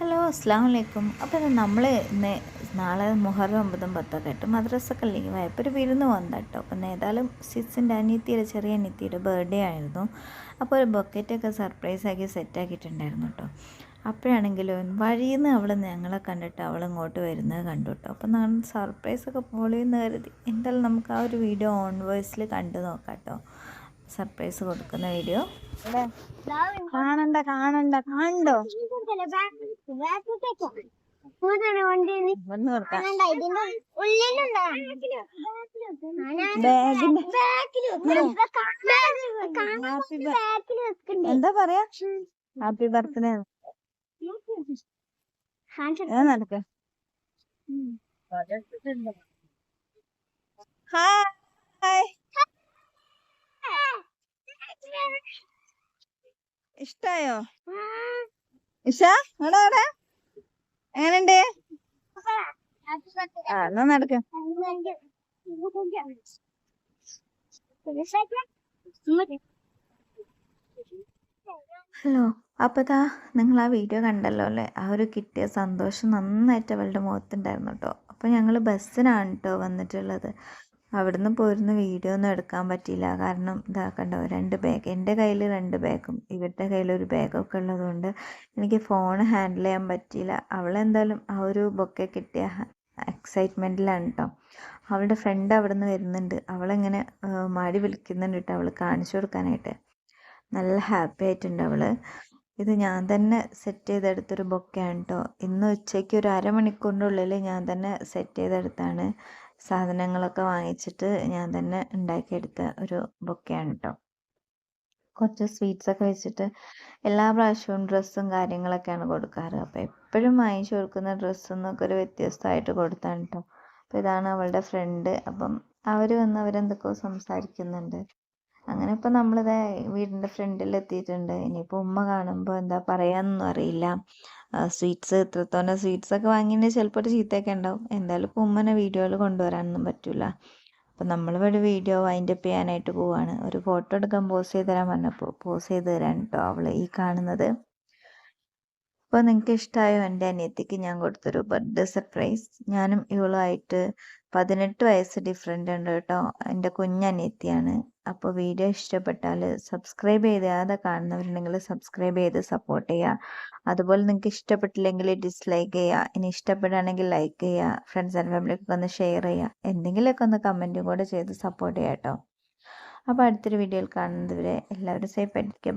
Hello അസ്സാം വലൈക്കും. അപ്പോൾ നമ്മൾ ഇന്ന് നാളെ മുഹറം 9, 10 ആയിട്ട് മദ്രസൊക്കെ ലീവായപ്പോൾ ഒരു വിരുന്ന് വന്നു കേട്ടോ. അപ്പം ഏതായാലും സിസിൻ്റെ ചെറിയ അനിയത്തിയുടെ ബർത്ത്ഡേ ആയിരുന്നു. അപ്പോൾ ഒരു ബൊക്കറ്റൊക്കെ സർപ്രൈസാക്കി സെറ്റാക്കിയിട്ടുണ്ടായിരുന്നു കേട്ടോ. അപ്പോഴാണെങ്കിലും വഴിയിൽ നിന്ന് അവൾ ഞങ്ങളെ കണ്ടിട്ട് അവൾ ഇങ്ങോട്ട് വരുന്നത് കണ്ടു കേട്ടോ. അപ്പം ഞാൻ സർപ്രൈസൊക്കെ പൊളിയെന്ന് കരുതി. എന്തായാലും നമുക്ക് ആ ഒരു വീഡിയോ ഓൺ വോയിസിൽ കണ്ടു നോക്കാം കേട്ടോ. സർപ്രൈസ് കൊടുക്കുന്ന വീഡിയോ കാണണ്ട കണ്ടോ എന്താ പറയാ ഹാപ്പി ബർത്ത്ഡേ നടക്ക ഹായ് ഇഷ്ടായോ ഇഷ അവിടെ എങ്ങനെയുണ്ട് എന്നാ നടക്ക ഹലോ. അപ്പോൾ നിങ്ങൾ ആ വീഡിയോ കണ്ടല്ലോ അല്ലേ? ആ ഒരു കിട്ടിയ സന്തോഷം നന്നായിട്ട് അവളുടെ മുഖത്തുണ്ടായിരുന്നു കേട്ടോ. അപ്പോൾ ഞങ്ങൾ ബസ്സിനാണ് കേട്ടോ വന്നിട്ടുള്ളത്. അവിടുന്ന് പോരുന്ന വീഡിയോ ഒന്നും എടുക്കാൻ പറ്റിയില്ല. കാരണം ഇതാക്കണ്ടോ 2 ബാഗ്, എൻ്റെ കയ്യിൽ 2 ബാഗും ഇവരുടെ കയ്യിൽ ഒരു ബാഗൊക്കെ ഉള്ളതുകൊണ്ട് എനിക്ക് ഫോൺ ഹാൻഡിൽ ചെയ്യാൻ പറ്റിയില്ല. അവളെന്തായാലും ആ ഒരു ബൊക്കെ കിട്ടിയ എക്സൈറ്റ്മെൻറ്റിലാണ് കേട്ടോ. അവളുടെ ഫ്രണ്ട് അവിടെ നിന്ന് വരുന്നുണ്ട്. അവളെങ്ങനെ മാടി വിളിക്കുന്നുണ്ട് കേട്ടോ, അവൾ കാണിച്ചു കൊടുക്കാനായിട്ട്. നല്ല ഹാപ്പി ആയിട്ടുണ്ട് അവൾ. ഇത് ഞാൻ തന്നെ സെറ്റ് ചെയ്തെടുത്തൊരു ബൊക്കെയാണ് കേട്ടോ. ഇന്ന് ഉച്ചയ്ക്ക് ഒരു അരമണിക്കൂറിൻ്റെ ഉള്ളിൽ ഞാൻ തന്നെ സെറ്റ് ചെയ്തെടുത്താണ്. സാധനങ്ങളൊക്കെ വാങ്ങിച്ചിട്ട് ഞാൻ തന്നെ ഉണ്ടാക്കിയെടുത്ത ഒരു ബൊക്കെയാണ് കേട്ടോ. കുറച്ച് സ്വീറ്റ്സൊക്കെ വെച്ചിട്ട് എല്ലാ പ്രാവശ്യവും ഡ്രസ്സും കാര്യങ്ങളൊക്കെയാണ് കൊടുക്കാറ്. അപ്പോൾ എപ്പോഴും വാങ്ങിച്ചു കൊടുക്കുന്ന ഡ്രസ്സൊന്നൊക്കെ ഒരു വ്യത്യസ്തമായിട്ട് കൊടുത്താണ് കേട്ടോ. അപ്പോൾ ഇതാണ് അവളുടെ ഫ്രണ്ട്. അപ്പം അവർ വന്ന് അവരെന്തൊക്കെയോ സംസാരിക്കുന്നുണ്ട്. അങ്ങനെ ഇപ്പോൾ നമ്മളിത് വീടിൻ്റെ ഫ്രണ്ടിൽ എത്തിയിട്ടുണ്ട്. ഇനിയിപ്പോൾ ഉമ്മ കാണുമ്പോൾ എന്താ പറയാന്നൊന്നും അറിയില്ല. സ്വീറ്റ്സ് ഇത്രത്തോനെ സ്വീറ്റ്സൊക്കെ വാങ്ങിയിട്ട് ചിലപ്പോൾ ഒരു ചീത്തയൊക്കെ ഉണ്ടാവും. എന്തായാലും ഇപ്പോൾ ഉമ്മനെ വീഡിയോയിൽ കൊണ്ടുവരാനൊന്നും പറ്റില്ല. അപ്പം നമ്മളിവിടെ വീഡിയോ വൈൻഡപ്പ് ചെയ്യാനായിട്ട് പോവാണ്. ഒരു ഫോട്ടോ എടുക്കാൻ പോസ് ചെയ്ത് തരാൻ പറഞ്ഞപ്പോൾ പോസ് ചെയ്ത് തരാൻ കേട്ടോ അവൾ ഈ കാണുന്നത്. അപ്പോൾ നിങ്ങൾക്ക് ഇഷ്ടമായോ? എൻ്റെ അനിയത്തിക്ക് ഞാൻ കൊടുത്തൊരു ബർത്ത്ഡേ സർപ്രൈസ്. ഞാനും ഇവളുമായിട്ട് 18 വയസ്സ് ഡിഫറെൻ്റ് ഉണ്ട് കേട്ടോ. എൻ്റെ കുഞ്ഞനിയത്തിയാണ്. അപ്പോൾ വീഡിയോ ഇഷ്ടപ്പെട്ടാൽ സബ്സ്ക്രൈബ് ചെയ്യാതെ കാണുന്നവരുണ്ടെങ്കിൽ സബ്സ്ക്രൈബ് ചെയ്ത് സപ്പോർട്ട് ചെയ്യുക. അതുപോലെ നിങ്ങൾക്ക് ഇഷ്ടപ്പെട്ടില്ലെങ്കിൽ ഡിസ്ലൈക്ക് ചെയ്യുക. ഇനി ഇഷ്ടപ്പെടുകയാണെങ്കിൽ ലൈക്ക് ചെയ്യുക. ഫ്രണ്ട്സ് ആൻഡ് ഫാമിലിക്കൊക്കെ ഒന്ന് ഷെയർ ചെയ്യുക. എന്തെങ്കിലുമൊക്കെ ഒന്ന് കമൻറ്റും കൂടെ ചെയ്ത് സപ്പോർട്ട് ചെയ്യുക കേട്ടോ. അപ്പോൾ അടുത്തൊരു വീഡിയോയിൽ കാണുന്നത് വരെ എല്ലാവരും സേഫ് ആയിരിക്കുക.